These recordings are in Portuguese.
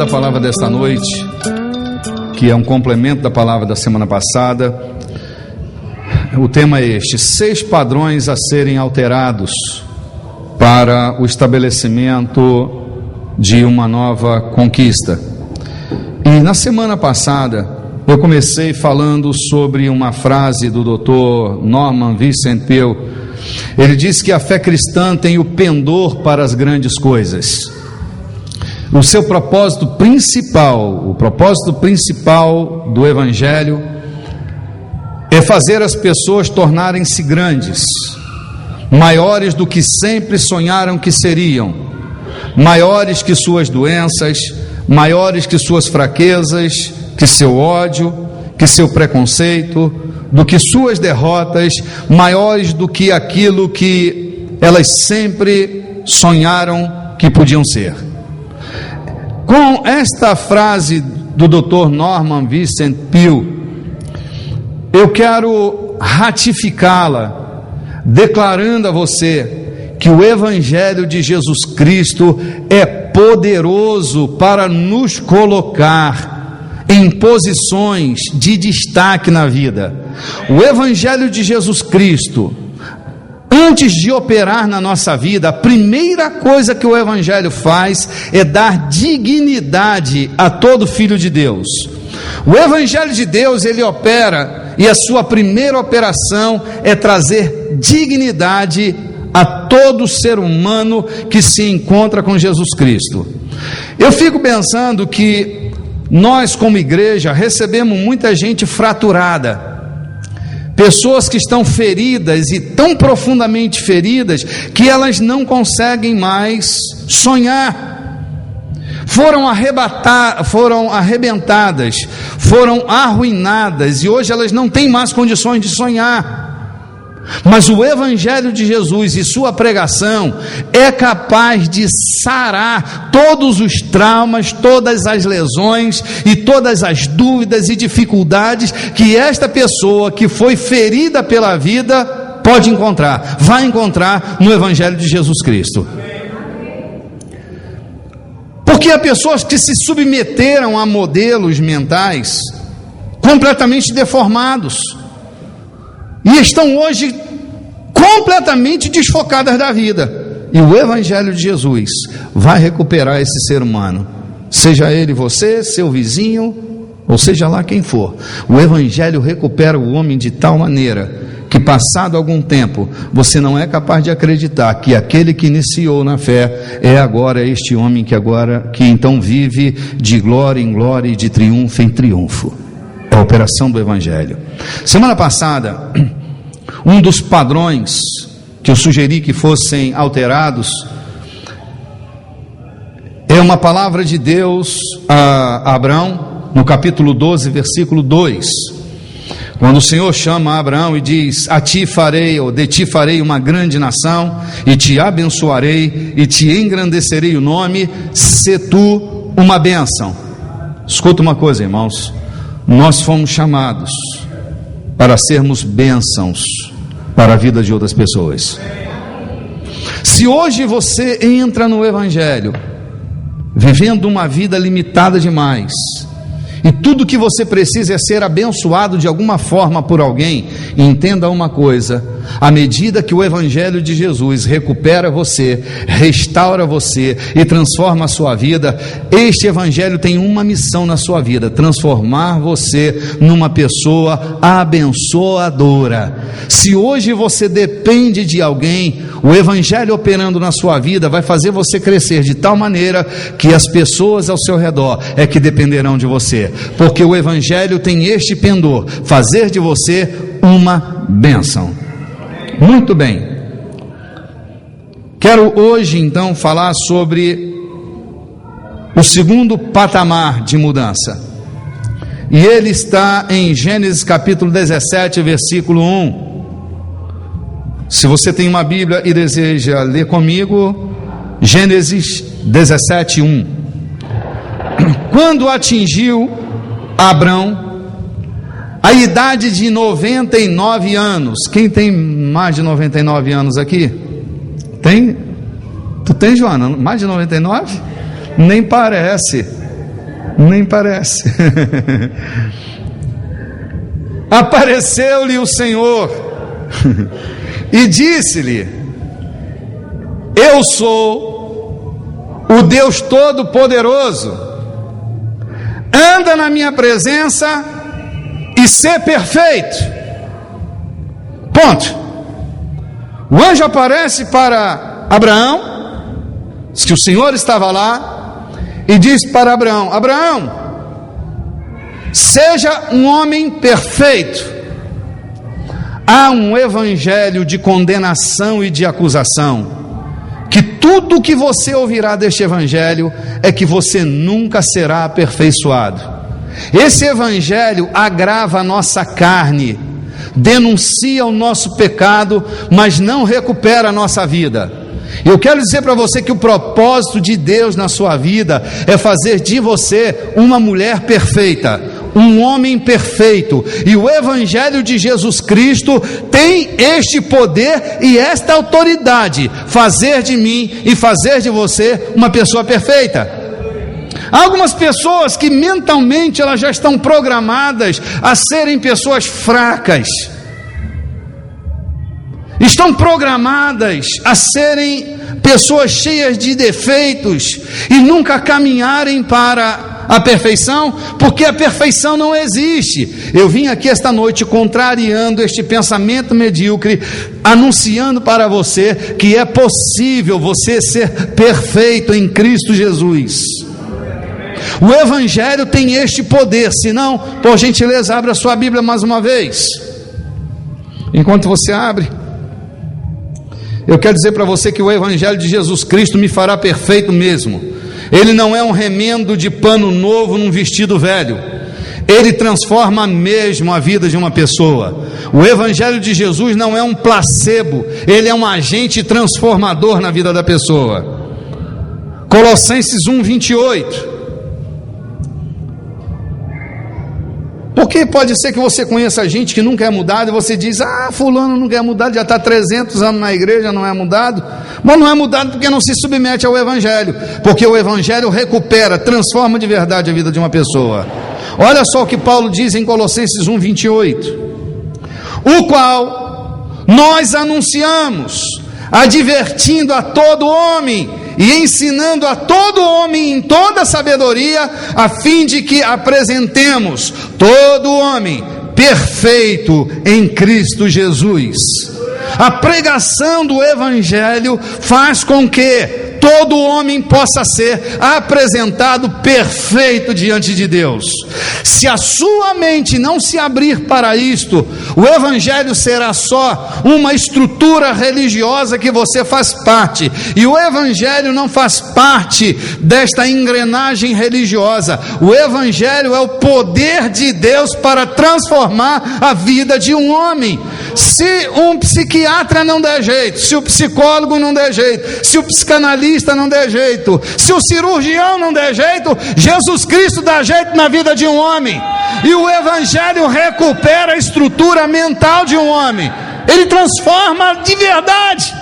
da palavra desta noite, que é um complemento da palavra da semana passada. O tema é este: 6 padrões a serem alterados para o estabelecimento de uma nova conquista. E na semana passada eu comecei falando sobre uma frase do Dr. Norman Vincent Peale. Ele disse que a fé cristã tem o pendor para as grandes coisas. O seu propósito principal, o propósito principal do Evangelho é fazer as pessoas tornarem-se grandes, maiores do que sempre sonharam que seriam, maiores que suas doenças, maiores que suas fraquezas, que seu ódio, que seu preconceito, do que suas derrotas, maiores do que aquilo que elas sempre sonharam que podiam ser. Com esta frase do Dr. Norman Vincent Peale, eu quero ratificá-la, declarando a você que o Evangelho de Jesus Cristo é poderoso para nos colocar em posições de destaque na vida. O Evangelho de Jesus Cristo, antes de operar na nossa vida, a primeira coisa que o Evangelho faz é dar dignidade a todo filho de Deus. O Evangelho de Deus, ele opera, e a sua primeira operação é trazer dignidade a todo ser humano que se encontra com Jesus Cristo. Eu fico pensando que nós, como igreja, recebemos muita gente fraturada, pessoas que estão feridas e tão profundamente feridas que elas não conseguem mais sonhar. Foram arrebentadas, foram arruinadas e hoje elas não têm mais condições de sonhar. Mas o Evangelho de Jesus e sua pregação é capaz de sarar todos os traumas, todas as lesões e todas as dúvidas e dificuldades que esta pessoa que foi ferida pela vida pode encontrar, vai encontrar no Evangelho de Jesus Cristo. Porque há pessoas que se submeteram a modelos mentais completamente deformados e estão hoje completamente desfocadas da vida. E o Evangelho de Jesus vai recuperar esse ser humano, seja ele você, seu vizinho, ou seja lá quem for. O Evangelho recupera o homem de tal maneira que, passado algum tempo, você não é capaz de acreditar que aquele que iniciou na fé é agora este homem que então vive de glória em glória e de triunfo em triunfo. É a operação do Evangelho. Semana passada, um dos padrões que eu sugeri que fossem alterados é uma palavra de Deus a Abraão, no capítulo 12, versículo 2. Quando o Senhor chama Abraão e diz: a ti farei, ou de ti farei uma grande nação, e te abençoarei, e te engrandecerei o nome, se tu uma bênção. Escuta uma coisa, irmãos, nós fomos chamados para sermos bênçãos para a vida de outras pessoas. Se hoje você entra no Evangelho vivendo uma vida limitada demais, e tudo que você precisa é ser abençoado de alguma forma por alguém, entenda uma coisa: à medida que o Evangelho de Jesus recupera você, restaura você e transforma a sua vida, este Evangelho tem uma missão na sua vida: transformar você numa pessoa abençoadora. Se hoje você depende de alguém, o Evangelho operando na sua vida vai fazer você crescer de tal maneira que as pessoas ao seu redor é que dependerão de você, porque o Evangelho tem este pendor: fazer de você uma bênção. Muito bem, quero hoje então falar sobre o segundo patamar de mudança, e ele está em Gênesis capítulo 17, versículo 1. Se você tem uma Bíblia e deseja ler comigo, Gênesis 17, 1. Quando atingiu Abrão a idade de 99 anos. Quem tem mais de 99 anos aqui? Tem? Tu tem, Joana? Mais de 99? Nem parece. Nem parece. Apareceu-lhe o Senhor e disse-lhe: eu sou o Deus Todo-Poderoso, anda na minha presença e ser perfeito. Ponto. O anjo aparece para Abraão, diz que o Senhor estava lá, e diz para Abraão: Abraão, seja um homem perfeito. Há um evangelho de condenação e de acusação, que tudo o que você ouvirá deste evangelho é que você nunca será aperfeiçoado. Esse evangelho agrava a nossa carne, denuncia o nosso pecado, mas não recupera a nossa vida. Eu quero dizer para você que o propósito de Deus na sua vida é fazer de você uma mulher perfeita, um homem perfeito, e o evangelho de Jesus Cristo tem este poder e esta autoridade, fazer de mim e fazer de você uma pessoa perfeita. Há algumas pessoas que mentalmente elas já estão programadas a serem pessoas fracas, estão programadas a serem pessoas cheias de defeitos e nunca caminharem para a perfeição, porque a perfeição não existe. Eu vim aqui esta noite contrariando este pensamento medíocre, anunciando para você que é possível você ser perfeito em Cristo Jesus. O evangelho tem este poder. Se não, por gentileza, abra a sua Bíblia mais uma vez. Enquanto você abre, eu quero dizer para você que o evangelho de Jesus Cristo me fará perfeito mesmo. Ele não é um remendo de pano novo num vestido velho. Ele transforma mesmo a vida de uma pessoa. O evangelho de Jesus não é um placebo, ele é um agente transformador na vida da pessoa. Colossenses 1:28. Porque pode ser que você conheça gente que nunca é mudado e você diz: fulano nunca é mudado, já está 300 anos na igreja, não é mudado. Mas não é mudado porque não se submete ao evangelho, porque o evangelho recupera, transforma de verdade a vida de uma pessoa. Olha só o que Paulo diz em Colossenses 1:28: o qual nós anunciamos, advertindo a todo homem e ensinando a todo homem em toda sabedoria, a fim de que apresentemos todo homem perfeito em Cristo Jesus. A pregação do evangelho faz com que todo homem possa ser apresentado perfeito diante de Deus. Se a sua mente não se abrir para isto, o evangelho será só uma estrutura religiosa que você faz parte, e o evangelho não faz parte desta engrenagem religiosa. O evangelho é o poder de Deus para transformar a vida de um homem. Se um psiquiatra não der jeito, se o psicólogo não der jeito, se o psicanalista não der jeito, se o cirurgião não der jeito, Jesus Cristo dá jeito na vida de um homem. E o evangelho recupera a estrutura mental de um homem. Ele transforma de verdade.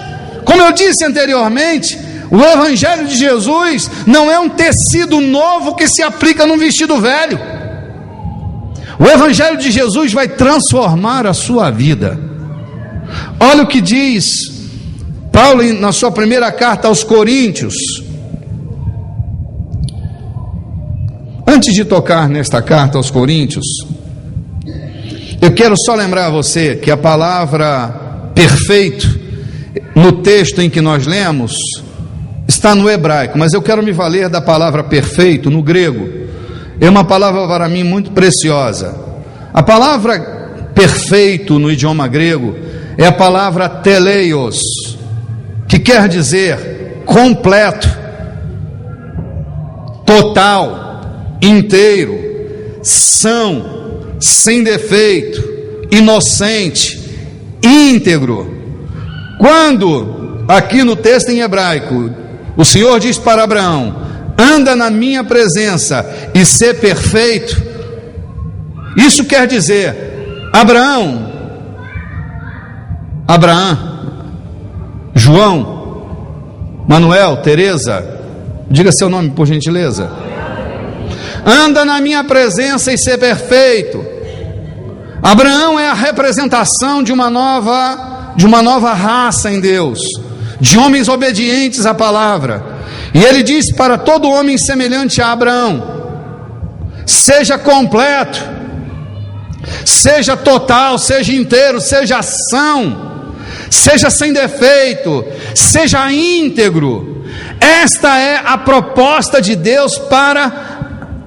Como eu disse anteriormente, o evangelho de Jesus não é um tecido novo que se aplica num vestido velho. O evangelho de Jesus vai transformar a sua vida. Olha o que diz Paulo na sua primeira carta aos Coríntios. Antes de tocar nesta carta aos Coríntios, eu quero só lembrar a você que a palavra perfeito, no texto em que nós lemos, está no hebraico, mas eu quero me valer da palavra perfeito no grego. É uma palavra para mim muito preciosa. A palavra perfeito no idioma grego é a palavra teleios, que quer dizer completo, total, inteiro, são, sem defeito, inocente, íntegro. Quando, aqui no texto em hebraico, o Senhor diz para Abraão: anda na minha presença e ser perfeito, isso quer dizer, Abraão, João, Manuel, Teresa, diga seu nome por gentileza. anda na minha presença e ser perfeito. Abraão é a representação de uma nova raça em Deus, de homens obedientes à palavra. E ele disse para todo homem semelhante a Abraão: seja completo, seja total, seja inteiro, seja ação, seja sem defeito, seja íntegro. Esta é a proposta de Deus para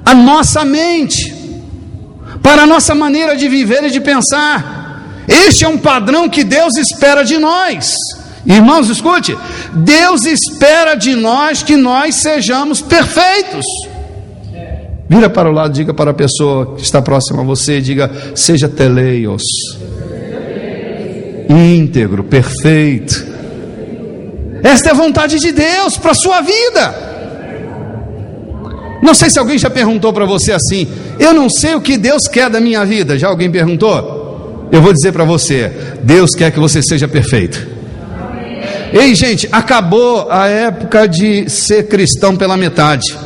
a nossa mente, para a nossa maneira de viver e de pensar. Este é um padrão que Deus espera de nós. Irmãos, escute, Deus espera de nós que nós sejamos perfeitos. Vira para o lado, diga para a pessoa que está próxima a você, diga: seja teleios, íntegro, perfeito. Esta é a vontade de Deus para a sua vida. Não sei se alguém já perguntou para você assim: eu não sei o que Deus quer da minha vida. Já alguém perguntou? Eu vou dizer para você: Deus quer que você seja perfeito. Ei, gente, acabou a época de ser cristão pela metade.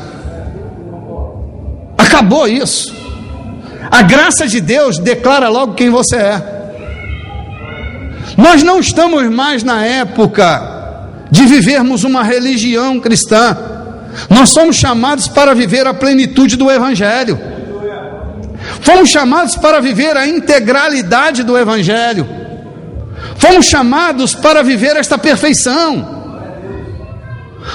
Acabou isso. A graça de Deus declara logo quem você é. Nós não estamos mais na época de vivermos uma religião cristã. Nós somos chamados para viver a plenitude do Evangelho. Fomos chamados para viver a integralidade do Evangelho. Fomos chamados para viver esta perfeição.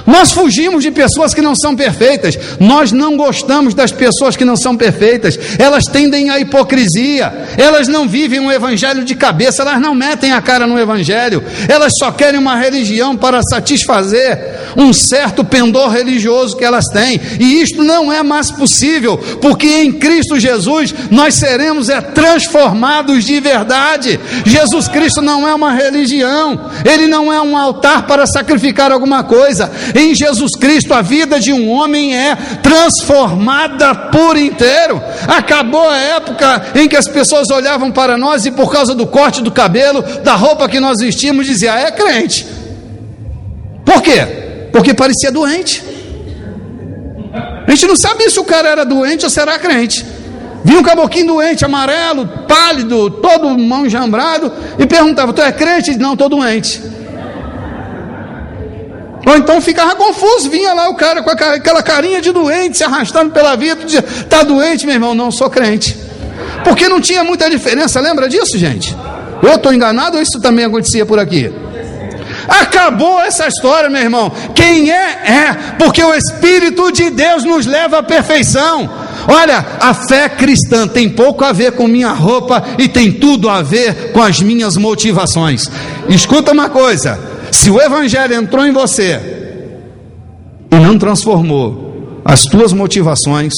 Nós fugimos de pessoas que não são perfeitas. Nós não gostamos das pessoas que não são perfeitas. Elas tendem à hipocrisia. Elas não vivem um evangelho de cabeça. Elas não metem a cara no evangelho. Elas só querem uma religião para satisfazer um certo pendor religioso que elas têm. E isto não é mais possível, porque em Cristo Jesus nós seremos transformados de verdade. Jesus Cristo não é uma religião. Ele não é um altar para sacrificar alguma coisa. Em Jesus Cristo a vida de um homem é transformada por inteiro. Acabou a época em que as pessoas olhavam para nós e por causa do corte do cabelo, da roupa que nós vestimos, diziam: é crente. Por quê? Porque parecia doente. A gente não sabia se o cara era doente ou se era crente. Via um caboclinho doente, amarelo, pálido, todo mão jambrado, e perguntava: tu é crente? Não, estou doente. Ou então ficava confuso, vinha lá o cara com aquela carinha de doente, se arrastando pela vida, dizia: está doente, meu irmão? Não, sou crente. Porque não tinha muita diferença, lembra disso, gente? Eu estou enganado ou isso também acontecia por aqui? Acabou essa história, meu irmão. Quem é, porque o Espírito de Deus nos leva à perfeição. Olha, a fé cristã tem pouco a ver com minha roupa e tem tudo a ver com as minhas motivações. Escuta uma coisa: se o Evangelho entrou em você e não transformou as tuas motivações,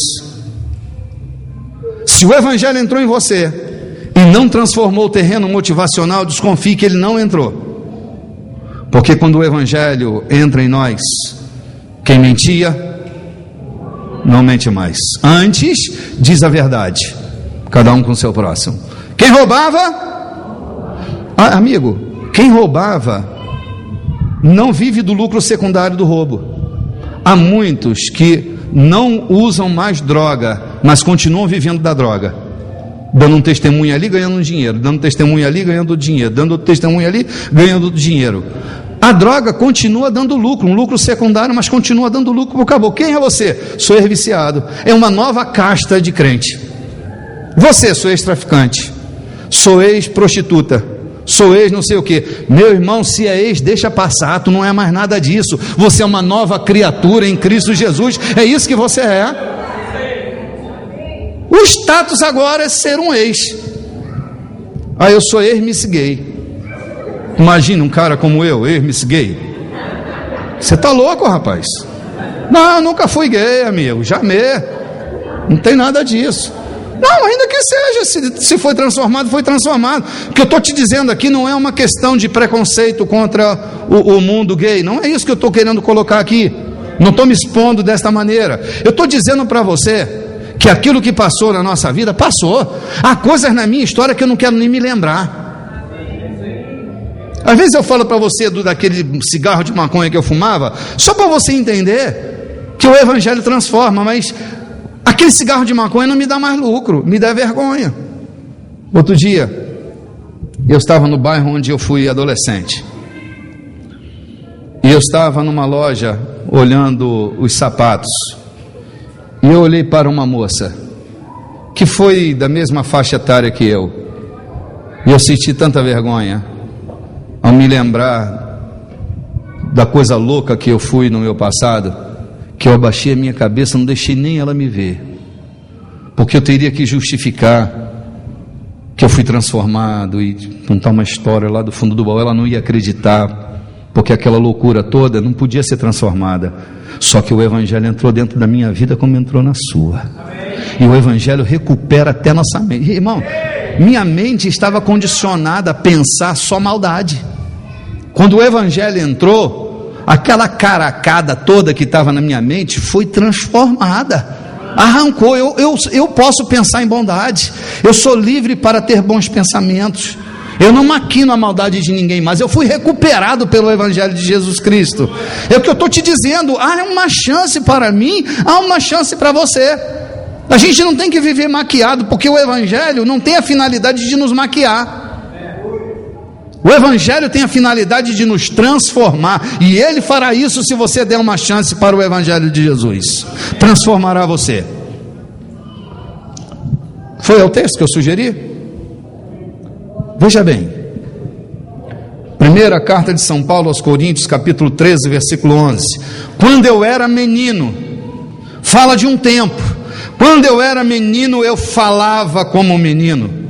se o Evangelho entrou em você e não transformou o terreno motivacional, desconfie que ele não entrou. Porque quando o Evangelho entra em nós, quem mentia não mente mais. Antes, diz a verdade, cada um com o seu próximo. Quem roubava, amigo, quem roubava não vive do lucro secundário do roubo. Há muitos que não usam mais droga, mas continuam vivendo da droga, dando um testemunho ali, ganhando dinheiro, dando testemunho ali, ganhando dinheiro, dando testemunho ali, ganhando dinheiro. A droga continua dando lucro, um lucro secundário, mas continua dando lucro para o caboclo. Quem é você? Sou ex-viciado. É uma nova casta de crente. Você, sou ex-traficante, sou ex-prostituta, sou ex não sei o que. Meu irmão, se é ex, deixa passar, tu não é mais nada disso. Você é uma nova criatura em Cristo Jesus. É isso que você é. O status agora é ser um ex. Eu sou ex-miss gay. Imagina um cara como eu, ex-miss gay. Você tá louco, rapaz? Não, nunca fui gay, amigo, jamais. Não tem nada disso. Não, ainda que seja, se foi transformado, foi transformado. O que eu estou te dizendo aqui não é uma questão de preconceito contra o mundo gay. Não é isso que eu estou querendo colocar aqui. Não estou me expondo desta maneira. Eu estou dizendo para você que aquilo que passou na nossa vida, passou. Há coisas na minha história que eu não quero nem me lembrar. Às vezes eu falo para você daquele cigarro de maconha que eu fumava, só para você entender que o Evangelho transforma, mas Aquele cigarro de maconha não me dá mais lucro, me dá vergonha. Outro dia, eu estava no bairro onde eu fui adolescente, e eu estava numa loja olhando os sapatos, e eu olhei para uma moça que foi da mesma faixa etária que eu, e eu senti tanta vergonha ao me lembrar da coisa louca que eu fui no meu passado, que eu abaixei a minha cabeça, não deixei nem ela me ver, porque eu teria que justificar que eu fui transformado e contar uma história lá do fundo do baú. Ela não ia acreditar, porque aquela loucura toda não podia ser transformada. Só que o Evangelho entrou dentro da minha vida como entrou na sua. E o Evangelho recupera até nossa mente. Irmão, minha mente estava condicionada a pensar só maldade. Quando o Evangelho entrou, aquela caracada toda que estava na minha mente foi transformada. Arrancou. Eu posso pensar em bondade, eu sou livre para ter bons pensamentos, eu não maquino a maldade de ninguém mais, eu fui recuperado pelo Evangelho de Jesus Cristo. É o que eu estou te dizendo, há uma chance para mim, há uma chance para você. A gente não tem que viver maquiado, porque o Evangelho não tem a finalidade de nos maquiar. O Evangelho tem a finalidade de nos transformar, e Ele fará isso se você der uma chance para o Evangelho de Jesus. Transformará você. Foi o texto que eu sugeri? Veja bem, primeira carta de São Paulo aos Coríntios, capítulo 13, versículo 11. Quando eu era menino, fala de um tempo, quando eu era menino eu falava como menino,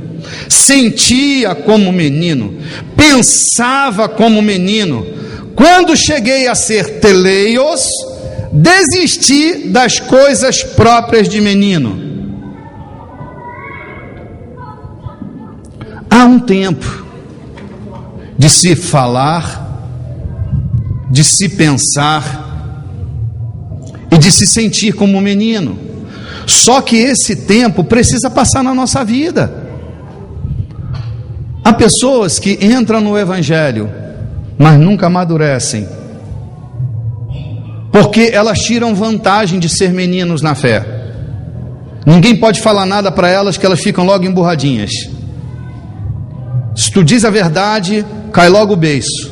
sentia como menino, pensava como menino. Quando cheguei a ser teleios, desisti das coisas próprias de menino. Há um tempo de se falar, de se pensar e de se sentir como menino. Só que esse tempo precisa passar na nossa vida. Há pessoas que entram no Evangelho, mas nunca amadurecem, porque elas tiram vantagem de ser meninos na fé. Ninguém pode falar nada para elas, que elas ficam logo emburradinhas. Se tu diz a verdade, cai logo o beiço.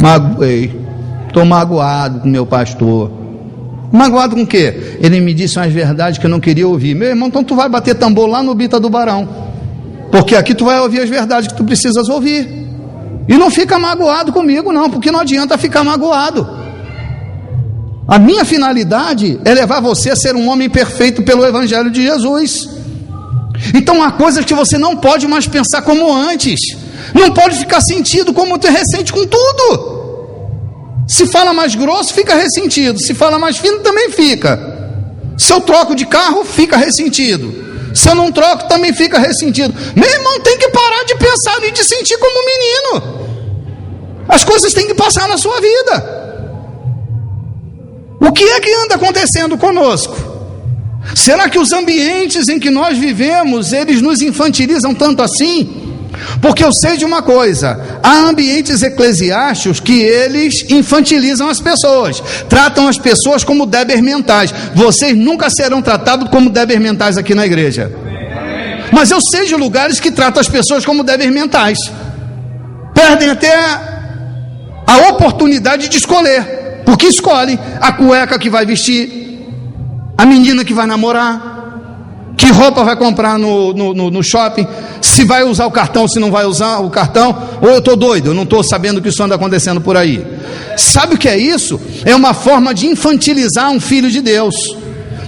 Magoei, estou magoado com meu pastor. Magoado com o quê? Ele me disse umas verdades que eu não queria ouvir. Meu irmão, então tu vai bater tambor lá no Bita do Barão, porque aqui tu vai ouvir as verdades que tu precisas ouvir. E não fica magoado comigo não, porque não adianta ficar magoado. A minha finalidade é levar você a ser um homem perfeito pelo Evangelho de Jesus. Então há coisas que você não pode mais pensar como antes, não pode ficar sentido como tu é ressente com tudo. Se fala mais grosso, fica ressentido. Se fala mais fino, também fica. Se eu troco de carro, fica ressentido. Se eu não troco, também fica ressentido. Meu irmão, tem que parar de pensar e de sentir como menino. As coisas têm que passar na sua vida. O que é que anda acontecendo conosco? Será que os ambientes em que nós vivemos, eles nos infantilizam tanto assim? Porque eu sei de uma coisa, há ambientes eclesiásticos que eles infantilizam as pessoas, tratam as pessoas como débeis mentais. Vocês nunca serão tratados como débeis mentais aqui na igreja. Mas eu sei de lugares que tratam as pessoas como débeis mentais, perdem até a oportunidade de escolher, porque escolhem a cueca que vai vestir, a menina que vai namorar, que roupa vai comprar no shopping, se vai usar o cartão, se não vai usar o cartão. Ou eu estou doido, eu não estou sabendo que isso anda acontecendo por aí. Sabe o que é isso? É uma forma de infantilizar um filho de Deus.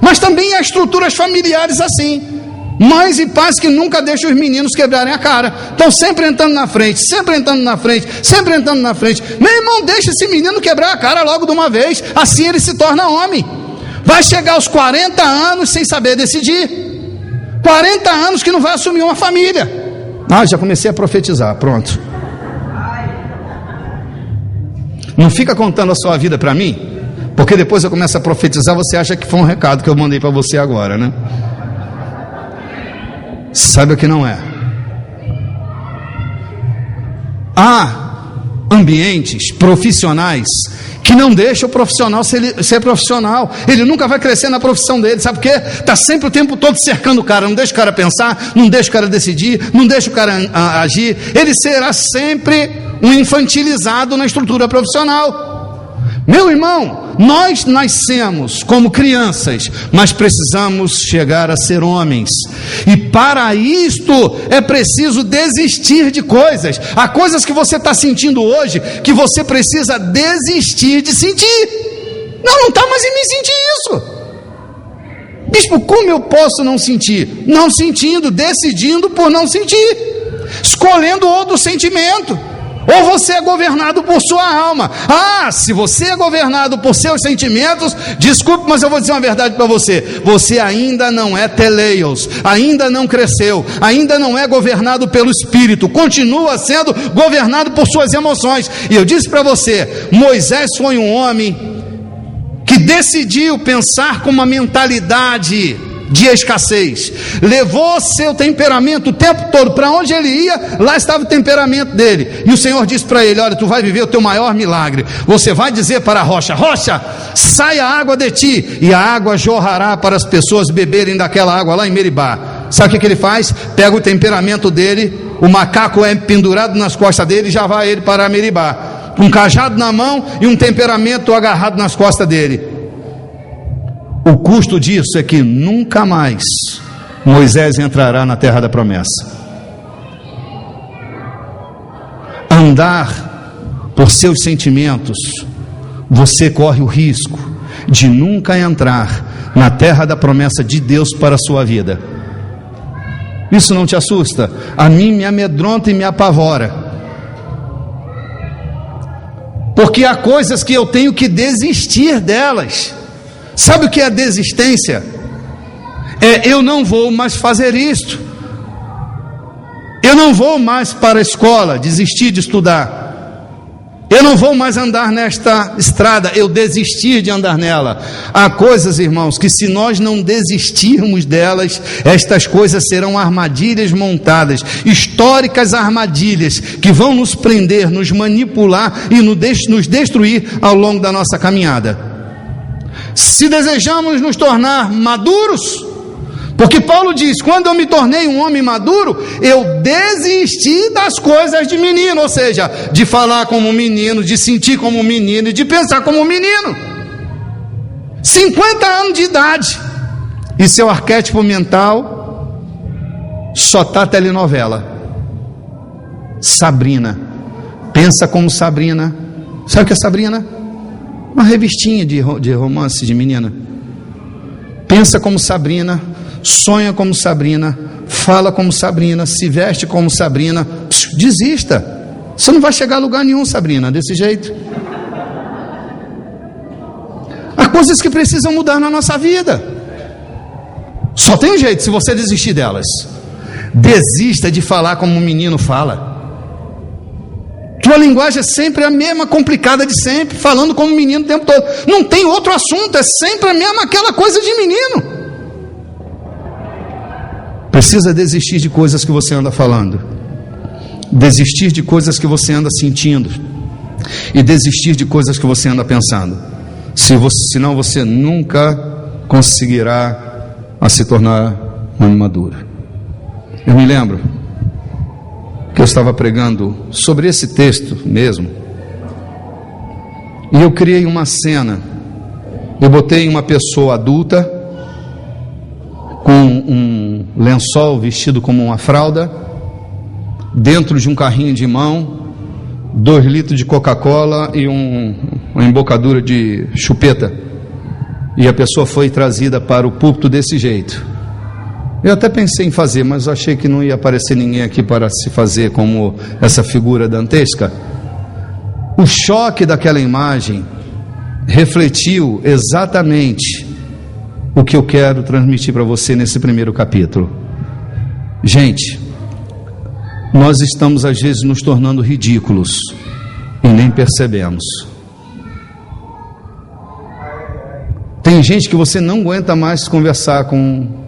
Mas também há estruturas familiares assim, mães e pais que nunca deixam os meninos quebrarem a cara, estão sempre entrando na frente, sempre entrando na frente, sempre entrando na frente. Meu irmão, deixa esse menino quebrar a cara logo de uma vez, assim ele se torna homem. Vai chegar aos 40 anos sem saber decidir, 40 anos que não vai assumir uma família. Já comecei a profetizar, pronto. Não fica contando a sua vida para mim, porque depois eu começo a profetizar, você acha que foi um recado que eu mandei para você agora, né? Sabe o que não é? ambientes profissionais que não deixam o profissional ser profissional. Ele nunca vai crescer na profissão dele, sabe por quê? Está sempre o tempo todo cercando o cara, não deixa o cara pensar, não deixa o cara decidir, não deixa o cara agir. Ele será sempre um infantilizado na estrutura profissional. Meu irmão, nós nascemos como crianças, mas precisamos chegar a ser homens, e para isto é preciso desistir de coisas. Há coisas que você está sentindo hoje, que você precisa desistir de sentir. Não está mais em mim sentir isso. Bispo, como eu posso não sentir? Não sentindo, decidindo por não sentir, escolhendo outro sentimento. Ou você é governado por sua alma. Se você é governado por seus sentimentos, desculpe, mas eu vou dizer uma verdade para você: você ainda não é teleios, ainda não cresceu, ainda não é governado pelo Espírito, continua sendo governado por suas emoções. E eu disse para você, Moisés foi um homem que decidiu pensar com uma mentalidade de escassez, levou seu temperamento o tempo todo, para onde ele ia, lá estava o temperamento dele, e o Senhor disse para ele: olha, tu vai viver o teu maior milagre, você vai dizer para a rocha: rocha, sai a água de ti, e a água jorrará para as pessoas beberem daquela água lá em Meribá. Sabe o que ele faz? Pega o temperamento dele, o macaco é pendurado nas costas dele, e já vai ele para Meribá, um cajado na mão e um temperamento agarrado nas costas dele. O custo disso é que nunca mais Moisés entrará na terra da promessa. Andar por seus sentimentos, você corre o risco de nunca entrar na terra da promessa de Deus para a sua vida. Isso não te assusta? A mim me amedronta e me apavora, porque há coisas que eu tenho que desistir delas. Sabe o que é desistência? Eu não vou mais fazer isto, eu não vou mais para a escola, desistir de estudar, eu não vou mais andar nesta estrada, eu desistir de andar nela. Há coisas, irmãos, que se nós não desistirmos delas, estas coisas serão armadilhas montadas, históricas armadilhas, que vão nos prender, nos manipular e nos destruir ao longo da nossa caminhada. Se desejamos nos tornar maduros, porque Paulo diz: quando eu me tornei um homem maduro, eu desisti das coisas de menino, ou seja, de falar como menino, de sentir como menino e de pensar como menino. 50 anos de idade, e seu arquétipo mental só está telenovela. Sabrina, pensa como Sabrina. Sabe o que é Sabrina? Uma revistinha de romance de menina. Pensa como Sabrina, sonha como Sabrina, fala como Sabrina, se veste como Sabrina. Desista, você não vai chegar a lugar nenhum, Sabrina, desse jeito. Há coisas que precisam mudar na nossa vida. Só tem um jeito: se você desistir delas. Desista de falar como um menino fala. Tua linguagem é sempre a mesma complicada de sempre, falando como menino o tempo todo. Não tem outro assunto, é sempre a mesma aquela coisa de menino. Precisa desistir de coisas que você anda falando, desistir de coisas que você anda sentindo, e desistir de coisas que você anda pensando. Senão você nunca conseguirá se tornar um homem maduro. Eu me lembro que eu estava pregando sobre esse texto mesmo, e eu criei uma cena. Eu botei uma pessoa adulta com um lençol vestido como uma fralda, dentro de um carrinho de mão, 2 litros de Coca-Cola e uma embocadura de chupeta, e a pessoa foi trazida para o púlpito desse jeito. Eu até pensei em fazer, mas achei que não ia aparecer ninguém aqui para se fazer como essa figura dantesca. O choque daquela imagem refletiu exatamente o que eu quero transmitir para você nesse primeiro capítulo. Gente, nós estamos às vezes nos tornando ridículos e nem percebemos. Tem gente que você não aguenta mais conversar com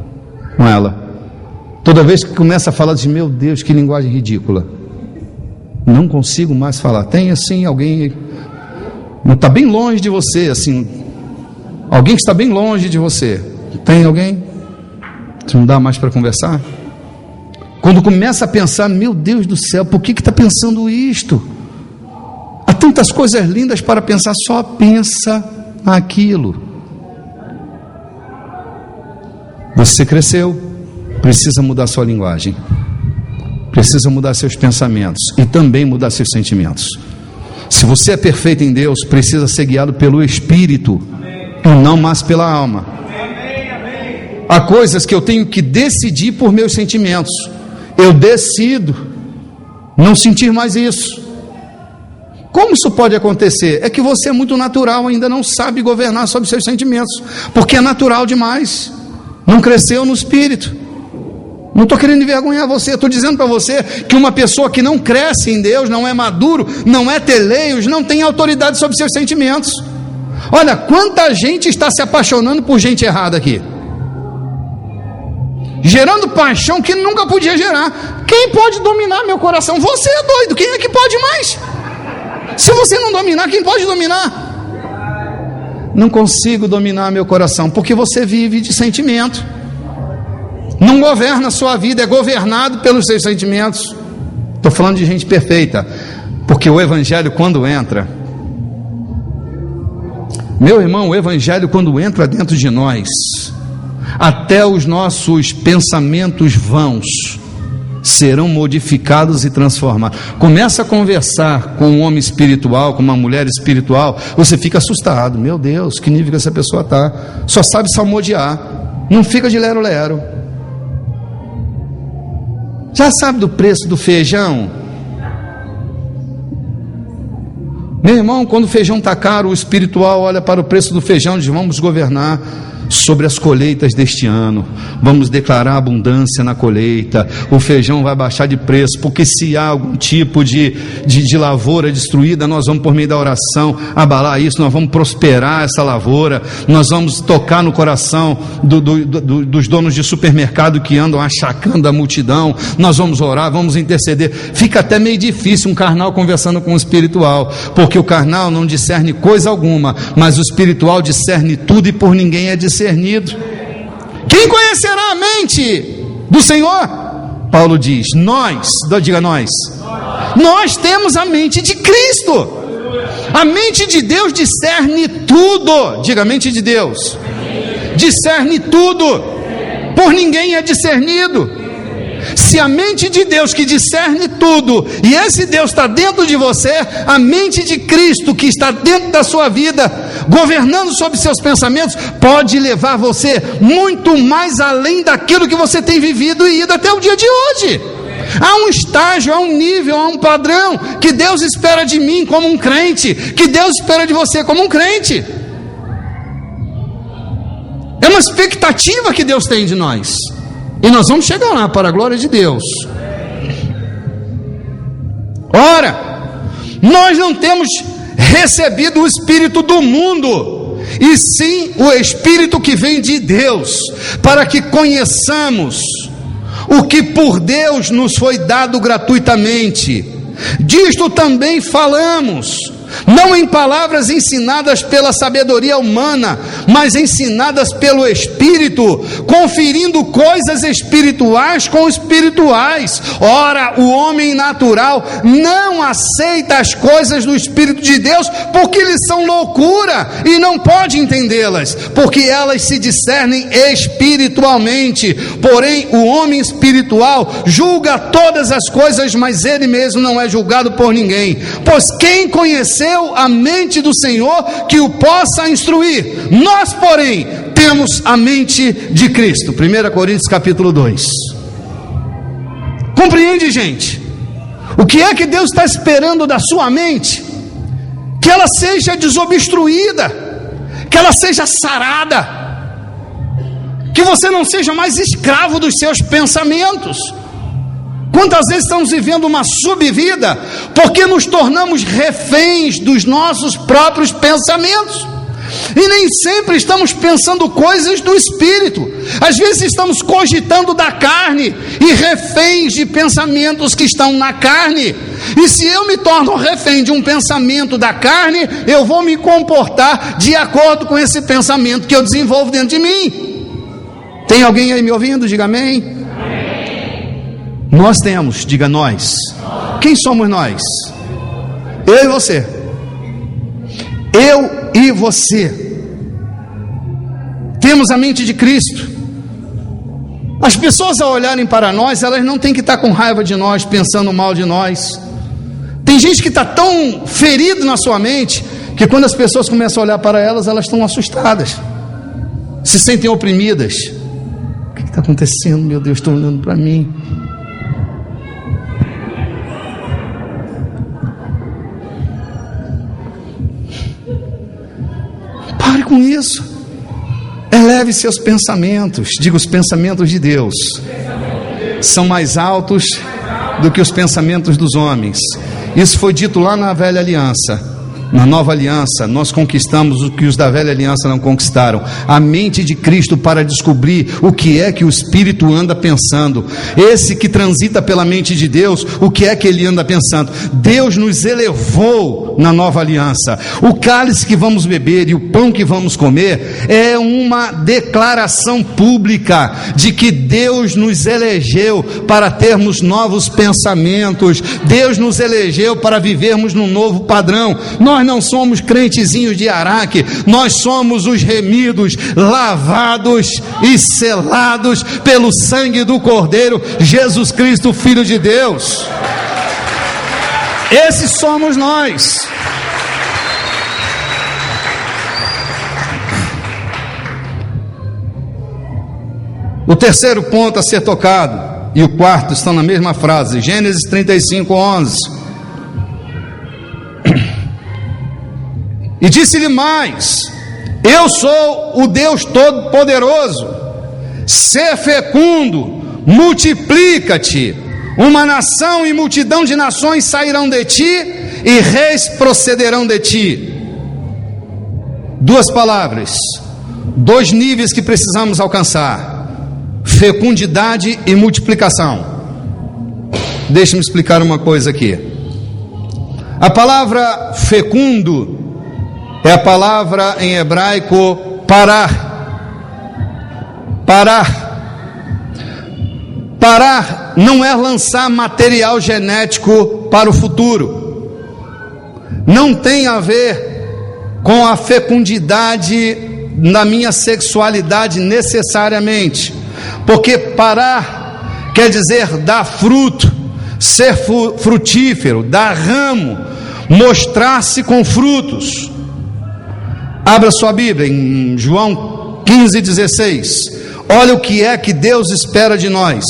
ela. Toda vez que começa a falar de: meu Deus, que linguagem ridícula. Não consigo mais falar. Tem assim alguém, não está bem longe de você, assim, alguém que está bem longe de você. Tem alguém? Não dá mais para conversar? Quando começa a pensar, meu Deus do céu, por que está pensando isto? Há tantas coisas lindas para pensar, só pensa naquilo. Você cresceu, precisa mudar sua linguagem, precisa mudar seus pensamentos e também mudar seus sentimentos. Se você é perfeito em Deus, precisa ser guiado pelo Espírito e não mais pela alma. Há coisas que eu tenho que decidir por meus sentimentos. Eu decido não sentir mais isso. Como isso pode acontecer? É que você é muito natural, ainda não sabe governar sobre seus sentimentos, porque é natural demais, não cresceu no Espírito. Não estou querendo envergonhar você, estou dizendo para você que uma pessoa que não cresce em Deus, não é maduro, não é teleios, não tem autoridade sobre seus sentimentos. Olha, quanta gente está se apaixonando por gente errada aqui, gerando paixão que nunca podia gerar. Quem pode dominar meu coração? Você é doido, quem é que pode mais? Se você não dominar, quem pode dominar? Não consigo dominar meu coração, porque você vive de sentimento, não governa a sua vida, é governado pelos seus sentimentos. Estou falando de gente perfeita, porque o Evangelho quando entra, meu irmão, o Evangelho quando entra dentro de nós, até os nossos pensamentos vãos serão modificados e transformados. Começa a conversar com um homem espiritual, com uma mulher espiritual, você fica assustado. Meu Deus, que nível que essa pessoa está? Só sabe salmodiar, não fica de lero-lero. Já sabe do preço do feijão? Meu irmão, quando o feijão está caro, o espiritual olha para o preço do feijão e diz: vamos governar sobre as colheitas deste ano, vamos declarar abundância na colheita, o feijão vai baixar de preço, porque se há algum tipo de lavoura destruída, nós vamos por meio da oração abalar isso, nós vamos prosperar essa lavoura, nós vamos tocar no coração dos donos de supermercado que andam achacando a multidão, nós vamos orar, vamos interceder. Fica até meio difícil um carnal conversando com o espiritual, porque o carnal não discerne coisa alguma, mas o espiritual discerne tudo e por ninguém é discernido. Quem conhecerá a mente do Senhor? Paulo diz, diga nós temos a mente de Cristo. A mente de Deus discerne tudo. Diga, a mente de Deus discerne tudo, por ninguém é discernido. Se a mente de Deus que discerne tudo, e esse Deus está dentro de você, a mente de Cristo que está dentro da sua vida, governando sobre seus pensamentos, pode levar você muito mais além daquilo que você tem vivido e ido até o dia de hoje. Há um estágio, há um nível, há um padrão que Deus espera de mim como um crente, que Deus espera de você como um crente. É uma expectativa que Deus tem de nós. E nós vamos chegar lá para a glória de Deus. Ora, nós não temos recebido o Espírito do mundo, e sim o Espírito que vem de Deus, para que conheçamos o que por Deus nos foi dado gratuitamente. Disto também falamos, não em palavras ensinadas pela sabedoria humana, mas ensinadas pelo Espírito, conferindo coisas espirituais com espirituais. Ora, o homem natural não aceita as coisas do Espírito de Deus, porque lhes são loucura, e não pode entendê-las, porque elas se discernem espiritualmente. Porém, o homem espiritual julga todas as coisas, mas ele mesmo não é julgado por ninguém. Pois quem conheceu a mente do Senhor que o possa instruir? Nós, porém, temos a mente de Cristo. 1 Coríntios capítulo 2. Compreende, gente? O que é que Deus está esperando da sua mente? Que ela seja desobstruída, que ela seja sarada, que você não seja mais escravo dos seus pensamentos. Quantas vezes estamos vivendo uma subvida porque nos tornamos reféns dos nossos próprios pensamentos? E nem sempre estamos pensando coisas do Espírito. Às vezes estamos cogitando da carne e reféns de pensamentos que estão na carne. E se eu me torno refém de um pensamento da carne, eu vou me comportar de acordo com esse pensamento que eu desenvolvo dentro de mim. Tem alguém aí me ouvindo? Diga amém. Nós temos, diga nós. Quem somos nós? Eu e você. Eu e você. Temos a mente de Cristo. As pessoas, ao olharem para nós, elas não têm que estar com raiva de nós, pensando mal de nós. Tem gente que está tão ferido na sua mente, que quando as pessoas começam a olhar para elas, elas estão assustadas, se sentem oprimidas. O que está acontecendo? Meu Deus, estão olhando para mim. Pare com isso. Eleve seus pensamentos. Diga, os pensamentos de Deus são mais altos do que os pensamentos dos homens. Isso foi dito lá na velha aliança. Na nova aliança, nós conquistamos o que os da velha aliança não conquistaram: a mente de Cristo, para descobrir o que é que o Espírito anda pensando. Esse que transita pela mente de Deus, o que é que ele anda pensando? Deus nos elevou na nova aliança. O cálice que vamos beber e o pão que vamos comer é uma declaração pública de que Deus nos elegeu para termos novos pensamentos. Deus nos elegeu para vivermos num novo padrão. Nós não somos crentezinhos de Araque, nós somos os remidos, lavados e selados pelo sangue do Cordeiro, Jesus Cristo, Filho de Deus. Esses somos nós. O terceiro ponto a ser tocado, e o quarto, estão na mesma frase, Gênesis 35:11. E disse-lhe mais: eu sou o Deus Todo-Poderoso, sê fecundo, multiplica-te, uma nação e multidão de nações sairão de ti, e reis procederão de ti. Duas palavras, dois níveis que precisamos alcançar: fecundidade e multiplicação. Deixe-me explicar uma coisa aqui. A palavra fecundo é a palavra em hebraico parar. Parar não é lançar material genético para o futuro. Não tem a ver com a fecundidade na minha sexualidade necessariamente. Porque parar quer dizer dar fruto, ser frutífero, dar ramo, mostrar-se com frutos. Abra sua Bíblia em João 15:16. Olha o que é que Deus espera de nós.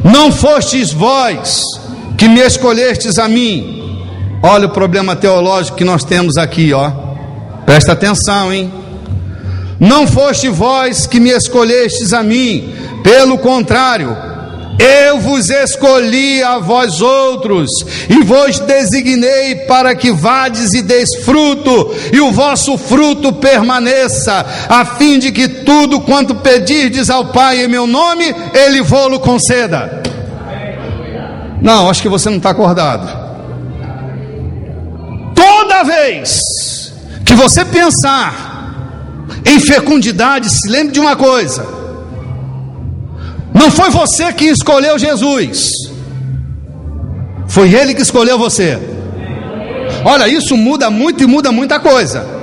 Não fostes vós que me escolhestes a mim. Olha o problema teológico que nós temos aqui, ó. Presta atenção, hein? Não foste vós que me escolhestes a mim, pelo contrário, eu vos escolhi a vós outros, e vos designei para que vades e deis fruto, e o vosso fruto permaneça, a fim de que tudo quanto pedirdes ao Pai em meu nome, Ele vô-lo conceda. Não, acho que você não está acordado. Toda vez que você pensar em fecundidade, se lembre de uma coisa: não foi você que escolheu Jesus, foi Ele que escolheu você. Olha, isso muda muito e muda muita coisa.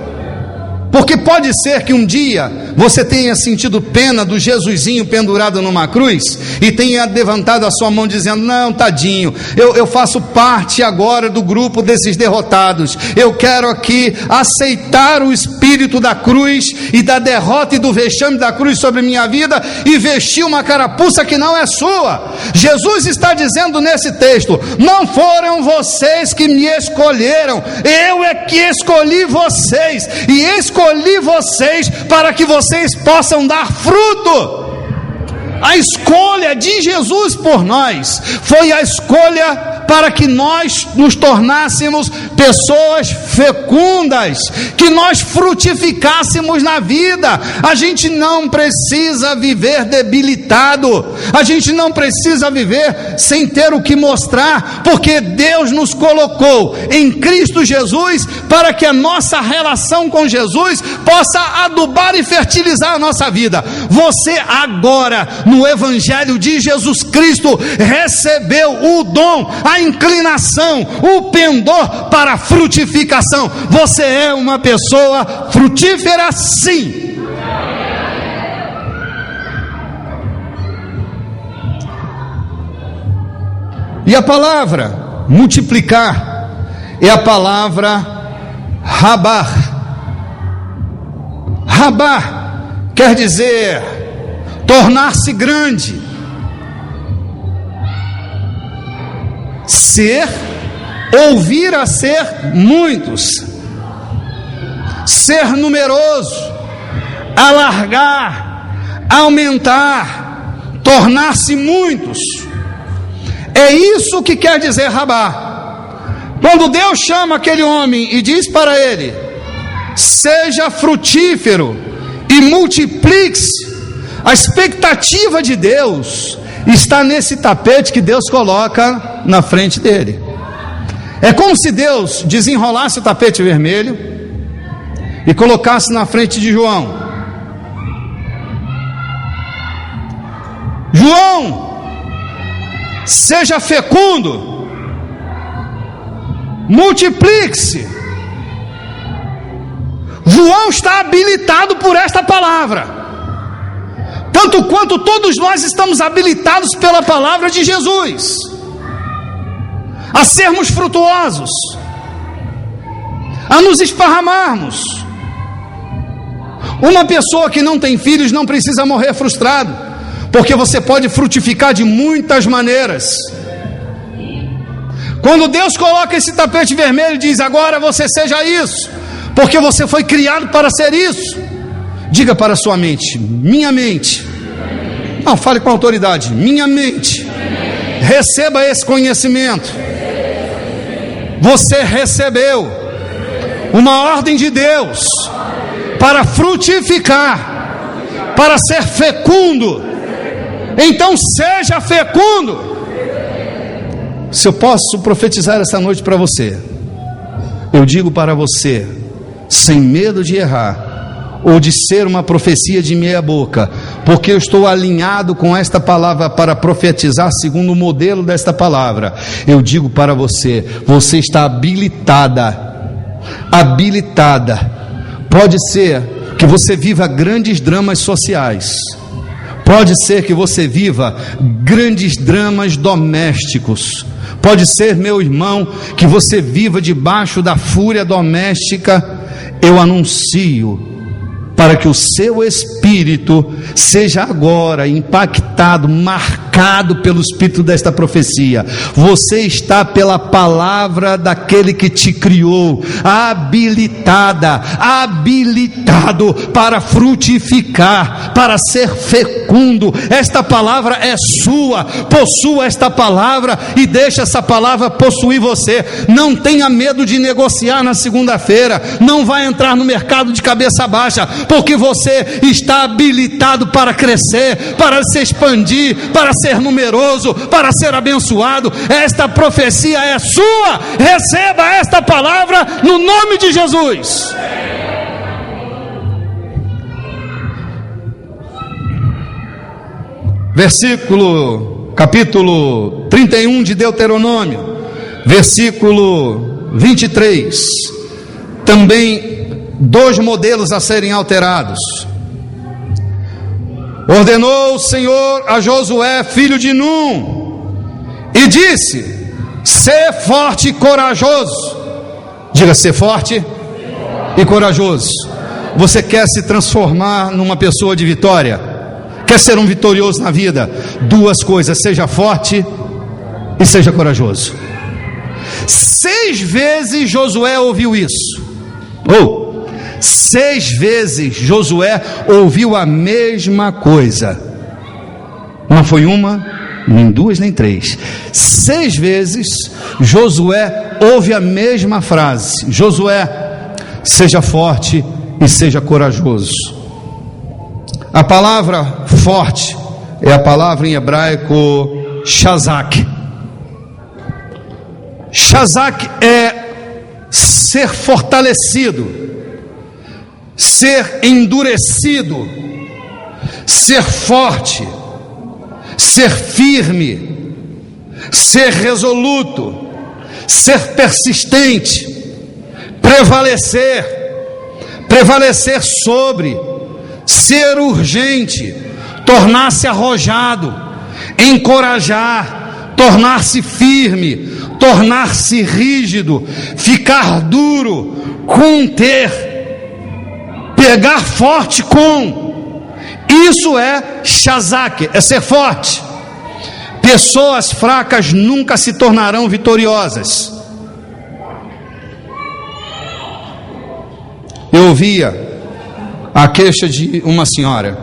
Porque pode ser que um dia você tenha sentido pena do Jesusinho pendurado numa cruz e tenha levantado a sua mão dizendo: não, tadinho, eu faço parte agora do grupo desses derrotados. Eu quero aqui aceitar o espírito da cruz e da derrota e do vexame da cruz sobre minha vida e vestir uma carapuça que não é sua. Jesus está dizendo nesse texto: não foram vocês que me escolheram, eu é que escolhi vocês, e escolhi vocês para que vocês possam dar fruto. A escolha de Jesus por nós foi a escolha para que nós nos tornássemos pessoas fecundas, que nós frutificássemos na vida. A gente não precisa viver debilitado, a gente não precisa viver sem ter o que mostrar, porque Deus nos colocou em Cristo Jesus para que a nossa relação com Jesus possa adubar e fertilizar a nossa vida. Você agora, no Evangelho de Jesus Cristo, recebeu o dom, a inclinação, o pendor para a frutificação. Você é uma pessoa frutífera, sim. E a palavra multiplicar é a palavra rabar. Rabar quer dizer tornar-se grande, ser ou vir a ser muitos, ser numeroso, alargar, aumentar, tornar-se muitos. É isso que quer dizer rabar. Quando Deus chama aquele homem e diz para ele: seja frutífero e multiplique-se, a expectativa de Deus está nesse tapete que Deus coloca na frente dele. É como se Deus desenrolasse o tapete vermelho e colocasse na frente de João. João, seja fecundo, multiplique-se. João está habilitado por esta palavra, tanto quanto todos nós estamos habilitados pela palavra de Jesus a sermos frutuosos, a nos esparramarmos. Uma pessoa que não tem filhos não precisa morrer frustrado, porque você pode frutificar de muitas maneiras. Quando Deus coloca esse tapete vermelho e diz: agora você seja isso, porque você foi criado para ser isso. Diga para a sua mente: minha mente. Não, fale com autoridade: minha mente. Receba esse conhecimento. Você recebeu uma ordem de Deus para frutificar, para ser fecundo. Então seja fecundo. Se eu posso profetizar esta noite para você, eu digo para você, sem medo de errar, ou de ser uma profecia de meia boca, porque eu estou alinhado com esta palavra para profetizar segundo o modelo desta palavra. Eu digo para você, você está habilitada. Pode ser que você viva grandes dramas sociais, pode ser que você viva grandes dramas domésticos, pode ser, meu irmão, que você viva debaixo da fúria doméstica. Eu anuncio para que o seu espírito seja agora impactado, marcado pelo espírito desta profecia. Você está pela palavra daquele que te criou, habilitado para frutificar, para ser fecundo. Esta palavra é sua. Possua esta palavra e deixe essa palavra possuir você. Não tenha medo de negociar na segunda-feira. Não vai entrar no mercado de cabeça baixa, porque você está habilitado para crescer, para se expandir, para ser numeroso, para ser abençoado. Esta profecia é sua. Receba esta palavra no nome de Jesus. Capítulo 31 de Deuteronômio, versículo 23. Também 2 modelos a serem alterados. Ordenou o Senhor a Josué, filho de Num, e disse: sê forte e corajoso. Diga: ser forte e corajoso. Você quer se transformar numa pessoa de vitória? Quer ser um vitorioso na vida? 2 coisas: seja forte e seja corajoso. 6 vezes Josué ouviu isso. 6 vezes Josué ouviu a mesma coisa. Não foi uma, nem 2, nem 3. 6 vezes Josué ouve a mesma frase: Josué, seja forte e seja corajoso. A palavra forte é a palavra em hebraico shazak. Shazak é ser fortalecido, ser endurecido, ser forte, ser firme, ser resoluto, ser persistente, prevalecer sobre, ser urgente, tornar-se arrojado, encorajar, tornar-se firme, tornar-se rígido, ficar duro, conter, pegar forte com. Isso é shazak, é ser forte. Pessoas fracas nunca se tornarão vitoriosas. Eu ouvia a queixa de uma senhora.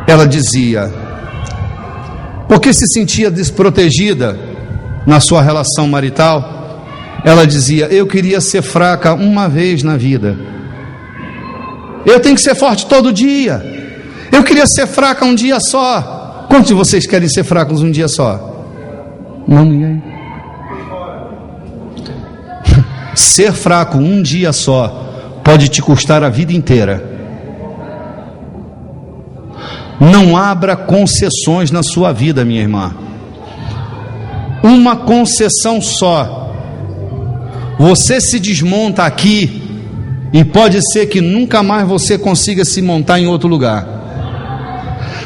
Ela dizia, porque se sentia desprotegida na sua relação marital, ela dizia: eu queria ser fraca uma vez na vida, eu tenho que ser forte todo dia, eu queria ser fraca um dia só. Quantos de vocês querem ser fracos um dia só? Não, ninguém. Ser fraco um dia só pode te custar a vida inteira. Não abra concessões na sua vida, minha irmã. Uma concessão só, você se desmonta aqui e pode ser que nunca mais você consiga se montar em outro lugar.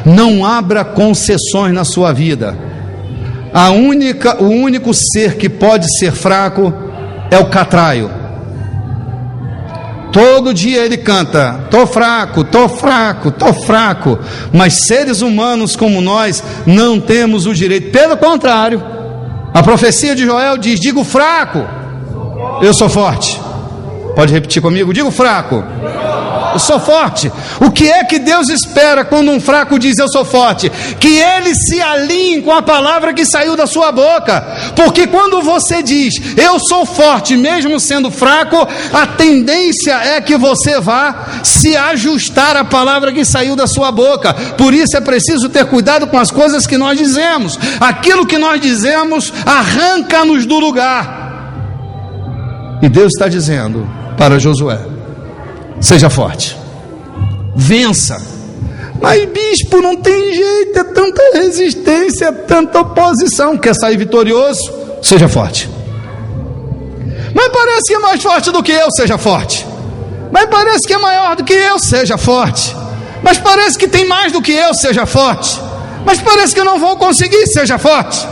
Não abra concessões na sua vida. O único ser que pode ser fraco é o catraio. Todo dia ele canta: tô fraco, tô fraco, tô fraco. Mas seres humanos como nós não temos o direito. Pelo contrário, a profecia de Joel diz: digo fraco, eu sou forte. Pode repetir comigo? Digo fraco, eu sou forte. O que é que Deus espera quando um fraco diz eu sou forte? Que ele se alinhe com a palavra que saiu da sua boca. Porque quando você diz eu sou forte mesmo sendo fraco, a tendência é que você vá se ajustar à palavra que saiu da sua boca. Por isso é preciso ter cuidado com as coisas que nós dizemos. Aquilo que nós dizemos arranca-nos do lugar. E Deus está dizendo para Josué: seja forte, vença. Mas bispo, não tem jeito, é tanta resistência, é tanta oposição. Quer sair vitorioso? Seja forte. Mas parece que é mais forte do que eu. Seja forte. Mas parece que é maior do que eu. Seja forte. Mas parece que tem mais do que eu. Seja forte. Mas parece que eu não vou conseguir. Seja forte.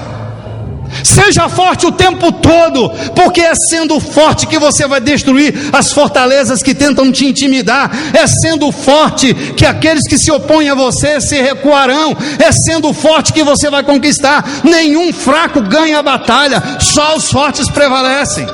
Seja forte o tempo todo, porque é sendo forte que você vai destruir as fortalezas que tentam te intimidar. É sendo forte que aqueles que se opõem a você se recuarão. É sendo forte que você vai conquistar. Nenhum fraco ganha a batalha, só os fortes prevalecem.